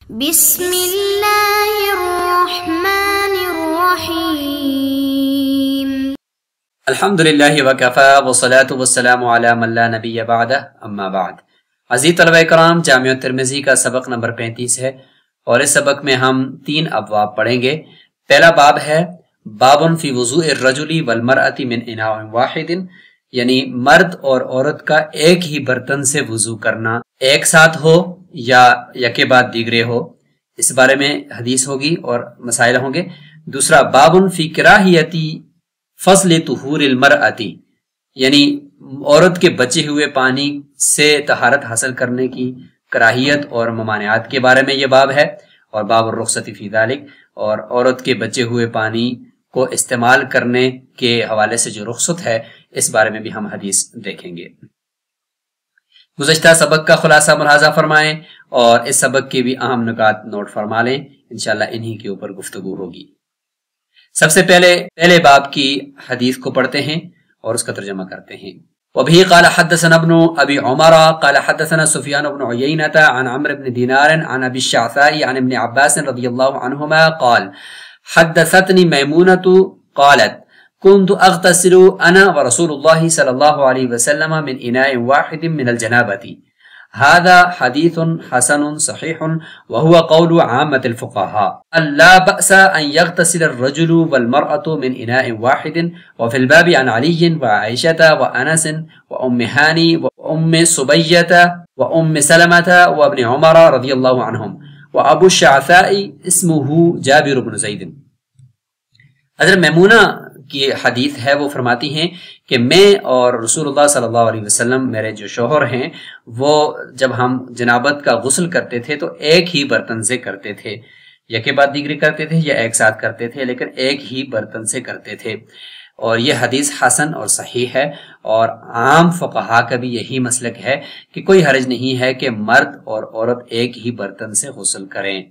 بسم اللہ الرحمن الرحیم الحمدللہ وکفا والصلاة والسلام علی من لا نبی بعدہ اما بعد۔ عزیز طلبہ کرام، جامع ترمذی کا سبق نمبر 35 ہے اور اس سبق میں ہم 3 ابواب پڑھیں گے۔ پہلا باب ہے باب فی وضوء الرجل والمرأة من اناء واحد، یعنی مرد اور عورت کا ایک ہی برتن سے وضو کرنا، ایک ساتھ ہو یا یکے بعد دیگرے ہو، اس بارے میں حدیث ہوگی اور مسائل ہوں گے۔ دوسرا باب فی کراہیت فضل طہور المرأة، یعنی عورت کے بچے ہوئے پانی سے طہارت حاصل کرنے کی کراہیت اور ممانعات کے بارے میں یہ باب ہے، اور باب الرخصۃ فی ذالک، اور عورت کے بچے ہوئے پانی کو استعمال کرنے کے حوالے سے جو رخصت ہے اس بارے میں بھی ہم حدیث دیکھیں گے۔ گزشتہ سبق کا خلاصہ ملاحظہ فرمائیں اور اس سبق کے بھی اہم نکات نوٹ فرما لیں، انشاءاللہ انہی کے اوپر گفتگو ہوگی۔ سب سے پہلے باب کی حدیث کو پڑھتے ہیں اور اس کا ترجمہ کرتے ہیں۔ وبه قال حدثنا ابن ابي عمر قال حدثنا سفيان بن عيينة عن عمرو بن دينار عن ابي الشعثاء عن ابن عباس رضي الله عنهما قال حدثتني ميمونة قالت كنت اغتسل انا ورسول الله صلى الله عليه وسلم من اناء واحد من الجنابة، هذا حديث حسن صحيح وهو قول عامة الفقهاء، لا بأس أن يغتسل الرجل والمرأة من إناء واحد، وفي الباب عن علي وعائشة وأنس وأم هاني وأم صبية وأم سلمة وابن عمر رضي الله عنهم، وأبو الشعثاء اسمه جابر بن زيد۔ حضرت میمونہ کی حدیث ہے، وہ فرماتی ہیں کہ میں اور رسول اللہ صلی اللہ علیہ وسلم، میرے جو شوہر ہیں، وہ جب ہم جنابت کا غسل کرتے تھے تو ایک ہی برتن سے کرتے تھے، یکے بعد دیگرے کرتے تھے یا ایک ساتھ کرتے تھے، لیکن ایک ہی برتن سے کرتے تھے۔ اور یہ حدیث حسن اور صحیح ہے، اور عام فقہا کا بھی یہی مسلک ہے کہ کوئی حرج نہیں ہے کہ مرد اور عورت ایک ہی برتن سے غسل کریں۔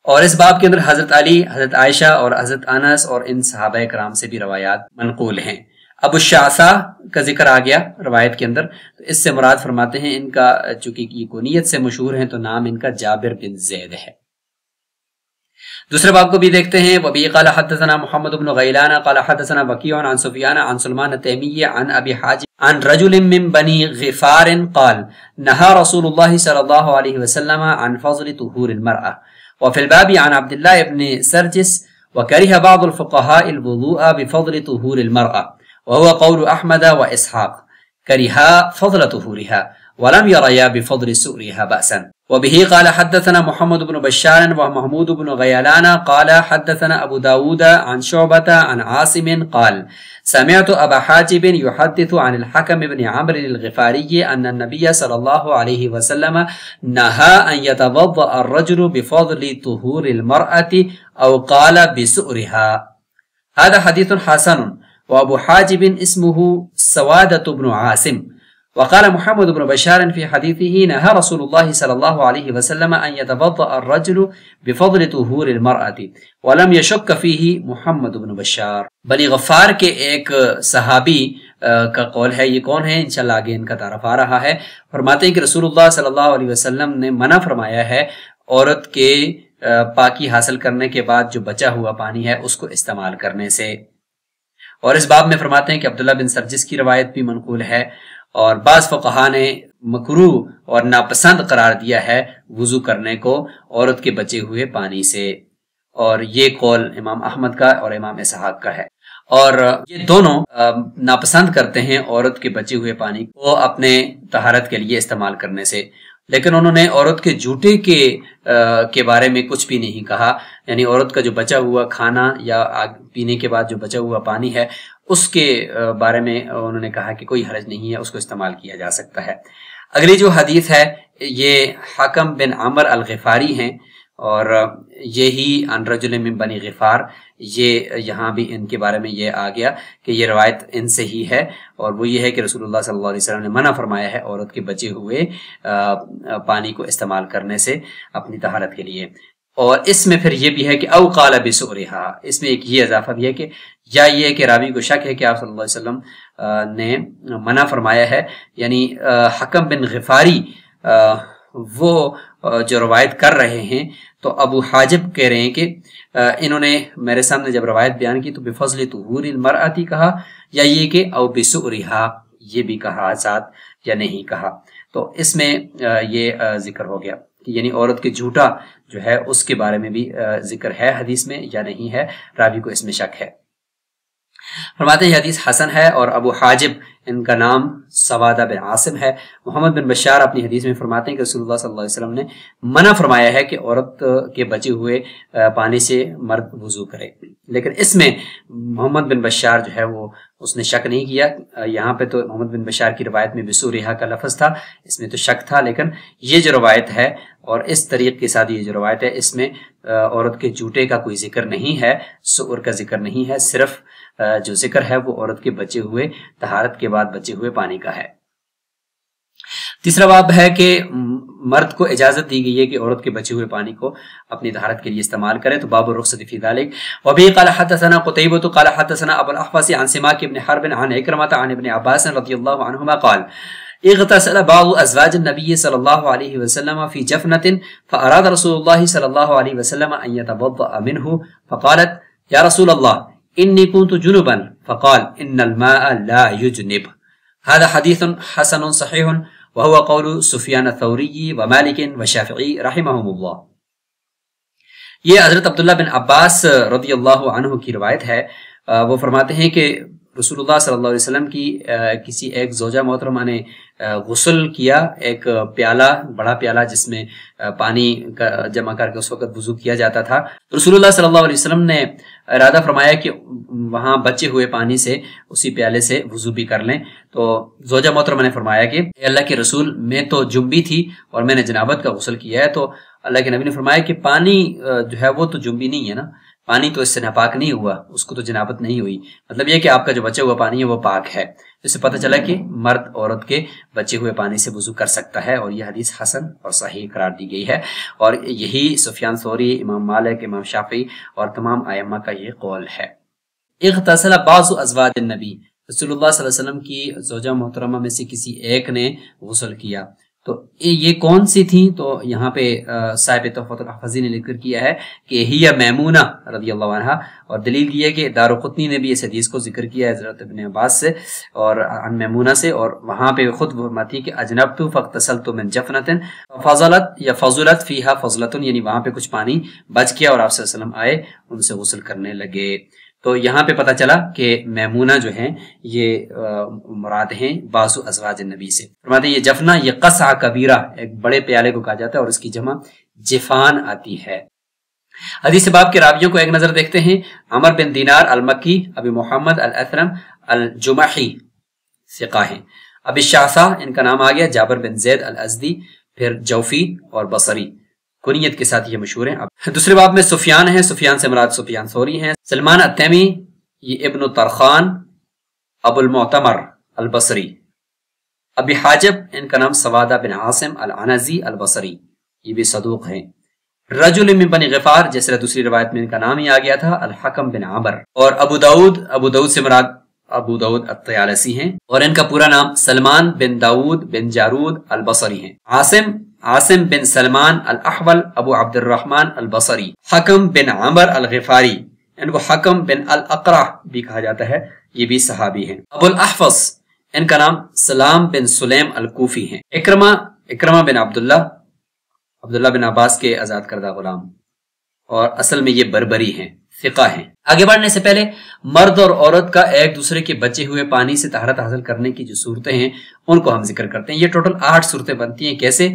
اور اس باب کے اندر حضرت علی، حضرت عائشہ اور حضرت انس اور ان صحابہ کرام سے بھی روایات منقول ہیں۔ ابو الشعثاء کا ذکر آ گیا روایت کے اندر، تو اس سے مراد فرماتے ہیں ان کا، چونکہ یہ کنیت سے مشہور ہیں تو نام ان کا جابر بن زید ہے۔ دوسرے باب کو بھی دیکھتے ہیں۔ وبی قال حدثنا محمد بن غیلان قال حدثنا وکیع عن سفیان عن سلمان التیمی عن ابی حاجب عن رجل من بنی غفار قال نهى رسول الله صلی اللہ علیہ وسلم عن فضل طہور المرأة، وفي الباب عن عبد الله بن سرجس وكره بعض الفقهاء الوضوء بفضل طهور المرأة، وهو قول أحمد وإسحاق، كرها فضل طهورها ولم يريا بفضل سؤرها بأسا۔ وبه قال حدثنا محمد بن بشار ومحمود بن غيلان قال حدثنا أبو داود عن شعبة عن عاصم قال سمعت أبا حاجب يحدث عن الحكم بن عمرو الغفاري أن النبي صلى الله عليه وسلم نهى أن يتوضأ الرجل بفضل طهور المرأة أو قال بسؤرها، هذا حديث حسن، وأبو حاجب اسمه سوادة بن عاصم، وقال محمد بن بشار في حديثه نهى رسول الله صلى الله عليه وسلم أن يتوضأ الرجل بفضل طهور المرأة، ولم يشك فيه محمد بن بشار۔ بنی غفار کے ایک صحابی کا قول ہے، یہ کون ہے انشاءاللہ آگے ان کا تعارف آ رہا ہے۔ فرماتے ہیں کہ رسول اللہ صلی اللہ علیہ وسلم نے منع فرمایا ہے عورت کے پاکی حاصل کرنے کے بعد جو بچا ہوا پانی ہے اس کو استعمال کرنے سے۔ اور اس باب میں فرماتے ہیں کہ عبداللہ بن سرجس کی روایت بھی منقول ہے، اور بعض فقہا نے مکروہ اور ناپسند قرار دیا ہے وضو کرنے کو عورت کے بچے ہوئے پانی سے، اور یہ قول امام احمد کا اور امام اسحاق کا ہے۔ اور یہ دونوں ناپسند کرتے ہیں عورت کے بچے ہوئے پانی کو اپنے طہارت کے لیے استعمال کرنے سے، لیکن انہوں نے عورت کے جوتے کے بارے میں کچھ بھی نہیں کہا، یعنی عورت کا جو بچا ہوا کھانا یا پینے کے بعد جو بچا ہوا پانی ہے اس کے بارے میں انہوں نے کہا کہ کوئی حرج نہیں ہے، اس کو استعمال کیا جا سکتا ہے۔ اگلی جو حدیث ہے یہ حکم بن عمر الغفاری ہیں، اور یہی عن رجل من بنی غفار، یہ یہاں بھی ان کے بارے میں یہ آ گیا کہ یہ روایت ان سے ہی ہے، اور وہ یہ ہے کہ رسول اللہ صلی اللہ علیہ وسلم نے منع فرمایا ہے عورت کے بچے ہوئے پانی کو استعمال کرنے سے اپنی طہارت کے لیے۔ اور اس میں پھر یہ بھی ہے کہ او قال بسؤرها، اس میں ایک یہ اضافہ بھی ہے کہ یا یہ کہ راوی کو شک ہے کہ آپ صلی اللہ علیہ وسلم نے منع فرمایا ہے، یعنی حکم بن غفاری وہ جو روایت کر رہے ہیں تو ابو حاجب کہہ رہے ہیں کہ انہوں نے میرے سامنے جب روایت بیان کی تو بفضل طہور المرأتی کہا یا یہ کہ او بسؤرہا یہ بھی کہا ذات یا نہیں کہا. تو اس میں یہ ذکر ہو گیا کہ یعنی عورت کے جھوٹا جو ہے اس کے بارے میں بھی ذکر ہے حدیث میں یا نہیں ہے، راوی کو اس میں شک ہے. فرماتے ہیں حدیث حسن ہے اور ابو حاجب ان کا نام سوادہ بن عاصم ہے. محمد بن بشار اپنی حدیث میں فرماتے ہیں کہ رسول اللہ صلی اللہ علیہ وسلم نے منع فرمایا ہے کہ عورت کے بچے ہوئے پانی سے مرد وضو کرے، لیکن اس میں محمد بن بشار جو ہے وہ اس نے شک نہیں کیا. یہاں پہ تو محمد بن بشار کی روایت میں بسورہا کا لفظ تھا، اس میں تو شک تھا، لیکن یہ جو روایت ہے اور اس طریق کے ساتھ یہ جو روایت ہے اس میں عورت کے جوٹے کا کوئی ذکر نہیں ہے، سؤر کا ذکر نہیں ہے، صرف جو ذکر ہے وہ عورت کے بچے ہوئے طہارت کے بعد بچے ہوئے پانی کا ہے. تیسرا باب ہے کہ مرد کو اجازت دی گئی ہے کہ عورت کے بچے ہوئے پانی کو اپنی طہارت کے لیے استعمال کرے. تو باب الرخصة فی ذلک. وبه قال حدثنا قتيبة قال حدثنا ابو الاحوص عن سماك بن حرب عن عكرمة عن ابن عباس رضي الله عنهما قال اغتسل بعض ازواج النبي صلى الله عليه وسلم في جفنة فاراد رسول الله صلى الله عليه وسلم ان يتوضأ منه فقالت يا رسول الله إني كنت جنبا فقال إن الماء لا يجنب. هذا حديث حسن صحيح وهو قول سفيان الثوري ومالك وشافعي رحمهم الله. یہ حضرت عبداللہ بن عباس رضی اللہ عنہ کی روایت ہے. وہ فرماتے ہیں کہ رسول اللہ صلی اللہ علیہ وسلم کی کسی ایک زوجہ محترمہ نے غسل کیا، ایک پیالہ، بڑا پیالہ جس میں پانی جمع کر کے اس وقت وضو کیا جاتا تھا. رسول اللہ صلی اللہ علیہ وسلم نے ارادہ فرمایا کہ وہاں بچے ہوئے پانی سے اسی پیالے سے وضو بھی کر لیں. تو زوجہ محترمہ نے فرمایا کہ اے اللہ کے رسول، میں تو جنبی تھی اور میں نے جنابت کا غسل کیا ہے. تو اللہ کے نبی نے فرمایا کہ پانی جو ہے وہ تو جنبی نہیں ہے نا، پانی تو اس سے ناپاک نہیں ہوا، اس کو تو جنابت نہیں ہوئی. مطلب یہ کہ آپ کا جو بچا ہوا پانی ہے وہ پاک ہے. اس سے پتہ چلا کہ مرد عورت کے بچے ہوئے پانی سے وضو کر سکتا ہے، اور یہ حدیث حسن اور صحیح قرار دی گئی ہے. اور یہی سفیان ثوری، امام مالک، امام شافعی اور تمام ائمہ کا یہ قول ہے. اغتسل بعض ازواج النبی، رسول اللہ صلی اللہ علیہ وسلم کی زوجہ محترمہ میں سے کسی ایک نے غسل کیا. تو یہ کون سی تھیں؟ تو یہاں پہ صاحب تحفۃ الحفظی نے ذکر کیا ہے کہ ہی میمونہ رضی اللہ عنہا، اور دلیل یہ ہے کہ دارقطنی نے بھی اس حدیث کو ذکر کیا ہے حضرت ابن عباس سے اور عن میمونہ سے، اور وہاں پہ خود فرماتی ہے کہ اجنبت فاغتسلت من جفنۃ فضلت یا فضلت فیہا فضلۃ، یعنی وہاں پہ کچھ پانی بچ گیا اور آپ صلی اللہ علیہ وسلم آئے ان سے غسل کرنے لگے. تو یہاں پہ پتہ چلا کہ میمونہ جو ہیں یہ مراد ہیں بعض ازواج النبی سے. فرماتے ہیں یہ جفنہ، یہ قصع کبیرہ، ایک بڑے پیالے کو کہا جاتا ہے اور اس کی جمع جفان آتی ہے. حدیث باب کے راویوں کو ایک نظر دیکھتے ہیں. عمر بن دینار المکی، ابی محمد الاثرم الجمحی ثقہ ہیں. ابی الشعثاء ان کا نام آ گیا، جابر بن زید الازدی، پھر جوفی اور بصری، کنیت کے ساتھ یہ مشہور ہیں. دوسرے باب میں سفیان ہیں، سفیان سے مراد سفیان ثوری ہیں. سلمان التیمی، یہ ابن طرخان ابو المعتمر البصری. ابی حاجب ان کا نام سوادہ بن عاصم العنزی البصری، یہ بھی صدوق ہیں. رجل من بنی غفار، جیسے دوسری روایت میں ان کا نام ہی آ گیا تھا، الحکم بن عمر. اور ابو داود سے مراد ابو داود الطیالسی ہیں، اور ان کا پورا نام سلمان بن داود بن جارود البصری ہیں. عاصم بن سلمان الاحول ابو عبد الرحمن البصری. حکم بن عمر الغفاری، ان کو حکم بن الاقرع بھی کہا جاتا ہے، یہ بھی صحابی ہیں. ابو الاحفظ ان کا نام سلام بن سلیم الکوفی ہیں. اکرمہ بن عبداللہ بن عباس کے آزاد کردہ غلام، اور اصل میں یہ بربری ہیں، ثقہ ہیں. آگے بڑھنے سے پہلے مرد اور عورت کا ایک دوسرے کے بچے ہوئے پانی سے طہارت حاصل کرنے کی جو صورتیں ہیں ان کو ہم ذکر کرتے ہیں. یہ ٹوٹل 8 صورتیں بنتی ہیں. کیسے؟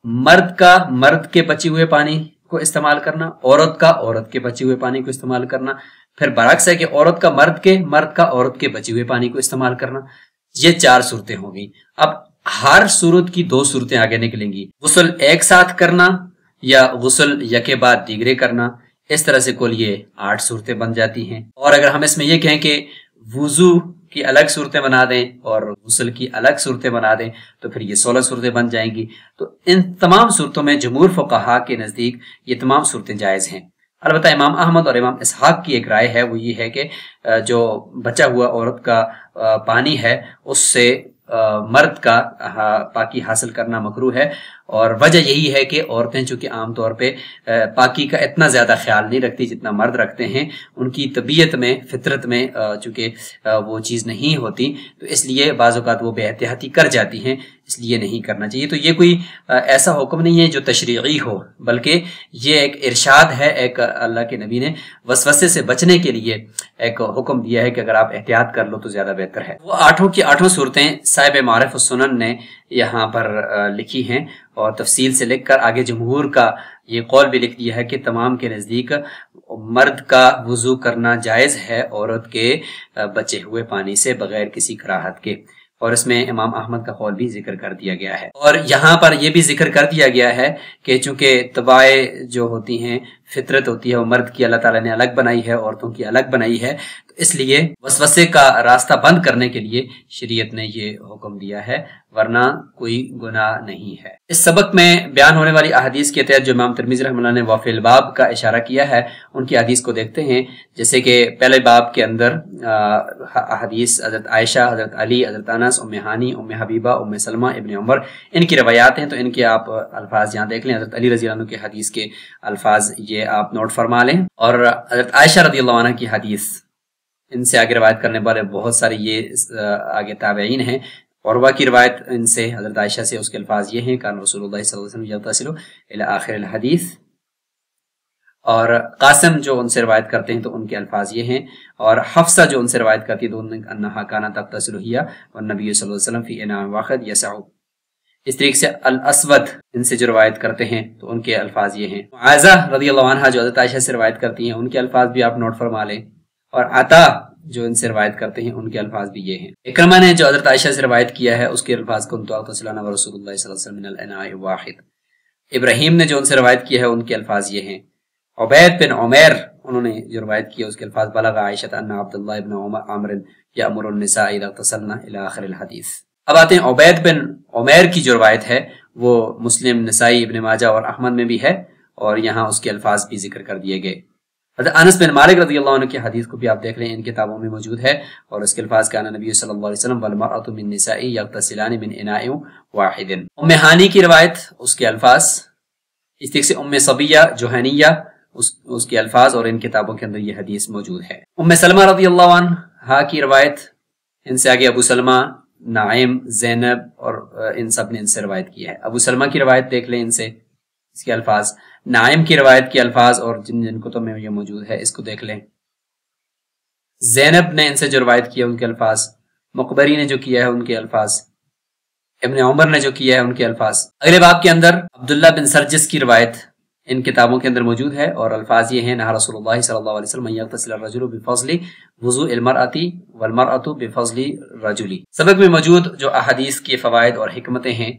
مرد کے بچے ہوئے پانی کو استعمال کرنا، عورت کا عورت کے بچے ہوئے پانی کو استعمال کرنا، پھر برعکس ہے کہ عورت کا مرد کا عورت کے بچے ہوئے پانی کو استعمال کرنا. یہ 4 صورتیں ہو گئی. اب ہر صورت کی 2 صورتیں آگے نکلیں گی. غسل ایک ساتھ کرنا یا غسل یکے بعد دیگرے کرنا، اس طرح سے کل یہ 8 صورتیں بن جاتی ہیں. اور اگر ہم اس میں یہ کہیں کہ وضو کی الگ صورتیں بنا دیں اور غسل کی الگ صورتیں بنا دیں تو پھر یہ 16 صورتیں بن جائیں گی. تو ان تمام صورتوں میں جمہور فقہا کے نزدیک یہ تمام صورتیں جائز ہیں. البتہ امام احمد اور امام اسحاق کی ایک رائے ہے، وہ یہ ہے کہ جو بچا ہوا عورت کا پانی ہے اس سے مرد کا پاکی حاصل کرنا مکروہ ہے، اور وجہ یہی ہے کہ عورتیں چونکہ عام طور پہ پاکی کا اتنا زیادہ خیال نہیں رکھتی جتنا مرد رکھتے ہیں، ان کی طبیعت میں فطرت میں چونکہ وہ چیز نہیں ہوتی، تو اس لیے بعض اوقات وہ بے احتیاطی کر جاتی ہیں، اس لیے نہیں کرنا چاہیے۔ تو یہ کوئی ایسا حکم نہیں ہے جو تشریعی ہو، بلکہ یہ ایک ارشاد ہے، ایک اللہ کے نبی نے وسوسے سے بچنے کے لیے ایک حکم دیا ہے کہ اگر آپ احتیاط کر لو تو زیادہ بہتر ہے۔ وہ 8 کی 8 صورتیں صاحب معارف السنن نے یہاں پر لکھی ہیں، اور تفصیل سے لکھ کر آگے جمہور کا یہ قول بھی لکھ دیا ہے کہ تمام کے نزدیک مرد کا وضو کرنا جائز ہے عورت کے بچے ہوئے پانی سے بغیر کسی کراہت کے، اور اس میں امام احمد کا قول بھی ذکر کر دیا گیا ہے۔ اور یہاں پر یہ بھی ذکر کر دیا گیا ہے کہ چونکہ طبائع جو ہوتی ہیں، فطرت ہوتی ہے، وہ مرد کی اللہ تعالیٰ نے الگ بنائی ہے، عورتوں کی الگ بنائی ہے، تو اس لیے وسوسے کا راستہ بند کرنے کے لیے شریعت نے یہ حکم دیا ہے، ورنہ کوئی گناہ نہیں ہے۔ اس سبق میں بیان ہونے والی احادیث کے تحت جو امام ترمذی رحمہ اللہ نے وفی الباب کا اشارہ کیا ہے، ان کی حدیث کو دیکھتے ہیں۔ جیسے کہ پہلے باب کے اندر حدیث حضرت عائشہ، حضرت علی، حضرت انس، ام ہانی، ام حبیبہ، ام سلمہ، ابن عمر، ان کی روایات ہیں، تو ان کے آپ الفاظ یہاں دیکھ لیں۔ حضرت علی رضی اللہ عنہ کی حدیث کے الفاظ یہ آپ نوٹ فرما لیں، اور حضرت عائشہ رضی اللہ عنہ کی حدیث، ان سے آگے روایت کرنے والے بہت سارے یہ آگے تابعین ہیں۔ عروہ کی روایت ان سے حضرت عائشہ سے، اس کے الفاظ یہ ہیں، کان رسول اللہ صلی اللہ علیہ وسلم یغتسل الی آخر الحدیث، اور قاسم جو ان سے روایت کرتے ہیں تو ان کے الفاظ یہ ہیں، اور حفصہ جو ان سے روایت کرتی ہے تو انہا کانت تغتسل ہی والنبی صلی اللہ علیہ وسلم فی اناء واحد یسع۔ اس طریقے سے الاسود ان سے جو روایت کرتے ہیں تو ان کے الفاظ یہ ہیں۔ معاذہ رضی اللہ عنہ جو حضرت عائشہ سے روایت کرتی ہیں، ان کے الفاظ بھی آپ نوٹ فرما لیں، اور عطا جو ان سے روایت کرتے ہیں ان کے الفاظ بھی یہ ہیں۔ اکرمہ نے جو حضرت عائشہ سے روایت کیا ہے اس کے الفاظ کنت اغتسل انا ورسول اللہ صلی اللہ علیہ وسلم من الاناء واحد۔ ابراہیم نے جو ان سے روایت کیا ہے ان کے الفاظ یہ ہیں۔ عبید بن عمیر انہوں نے جو روایت کیا اس کے الفاظ بلغ عائشہ ان عبداللہ بن عامر یأمر النساء اذا اغتسلن الی آخر الحدیث۔ اب آتے ہیں عبید بن عمیر کی جو روایت ہے وہ مسلم، نسائی، ابن ماجہ اور احمد میں بھی ہے، اور یہاں اس کے الفاظ بھی ذکر کر دیے گئے۔ حضرت انس بن مالک رضی اللہ عنہ کی حدیث کو بھی آپ دیکھ لیں، ان کتابوں میں موجود ہے، اور اس کے الفاظ کان نبی صلی اللہ علیہ وسلم والمرأة من نساء یغتسلان من اناء واحد۔ ام ہانی کی روایت، اس کے الفاظ اس طریقے سے ام صبیہ جوہنیہ اس کے الفاظ، اور ان کتابوں کے اندر یہ حدیث موجود ہے۔ ام سلمہ رضی اللہ عنہا کی روایت، ان سے آگے ابو سلمہ، نعیم، زینب، اور ان سب نے ان سے روایت کی ہے۔ ابو سلمہ کی روایت دیکھ لیں، ان سے اس کے الفاظ، نعیم کی روایت کے الفاظ، اور جن کتب میں یہ موجود ہے اس کو دیکھ لیں۔ زینب نے ان سے جو روایت کیا ان کے الفاظ، مقبری نے جو کیا ہے ان کے الفاظ، ابن عمر نے جو کیا ہے ان کے الفاظ۔ اگلے باب کے اندر عبداللہ بن سرجس کی روایت ان کتابوں کے اندر موجود ہے، اور الفاظ یہ ہیں، نہا رسول اللہ صلی اللہ علیہ وسلم ان یغتسل الرجل بفضل وضوء المرأة والمرأة بفضل الرجل۔ سبق میں موجود جو احادیث کی فوائد اور حکمتیں ہیں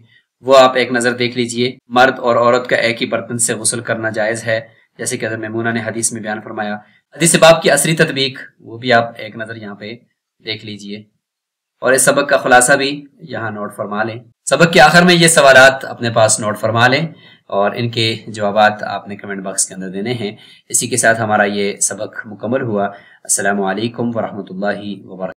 وہ آپ ایک نظر دیکھ لیجئے۔ مرد اور عورت کا ایک ہی برتن سے غسل کرنا جائز ہے، جیسے کہ حضرت میمونہ نے حدیث میں بیان فرمایا۔ حدیث باب کی عصری تطبیق، وہ بھی آپ ایک نظر یہاں پہ دیکھ لیجئے، اور اس سبق کا خلاصہ بھی یہاں نوٹ فرما لیں۔ سبق کے آخر میں یہ سوالات اپنے پاس نوٹ فرما لیں، اور ان کے جوابات آپ نے کمنٹ باکس کے اندر دینے ہیں۔ اسی کے ساتھ ہمارا یہ سبق مکمل ہوا۔ السلام علیکم ورحمۃ اللہ وبرکاتہ۔